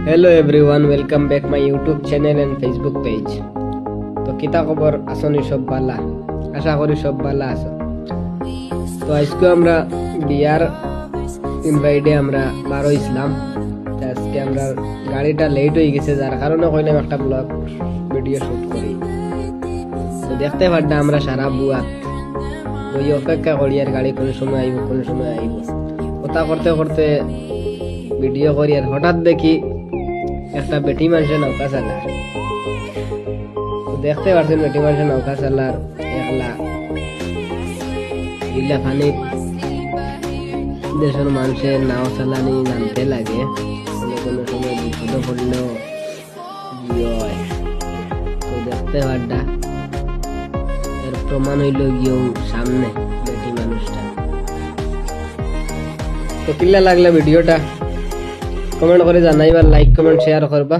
Hello everyone, welcome back my YouTube channel and Facebook page. তো কিতা খবর আসনি সব ভালা, আশা করি সব ভালা আছো। তো আজকে আমরা বিয়ার ইনভাইটে আমরা বার হইছিলাম। আজকে আমরা গাড়িটা লেট হয়ে গেছে, যার কারণে কইলাম একটা ব্লগ ভিডিও শুট করি। তো দেখতে পারডা আমরা সারা বুয়াত ওই অপেক্ষা করি আর গাড়ি কোন সময় আইব কথা করতে করতে ভিডিও করি, আর হঠাৎ দেখি একটা বেটি মানুষের নৌকা চালার। দেখতে পাচ্ছেন বেটি মানুষের নৌকা চালার একলা ইলা পানি দেশের মানুষের নাও চালানি জানতে লাগে, কোনো সময় বিপদ পড়লেও তো দেখতে পারডা এর প্রমাণ হইল গিয়েও সামনে বেটি মানুষটা। তো কিল্লা লাগলে ভিডিওটা কমেন্ট করে জানাইবার, লাইক কমেন্ট শেয়ার করবা।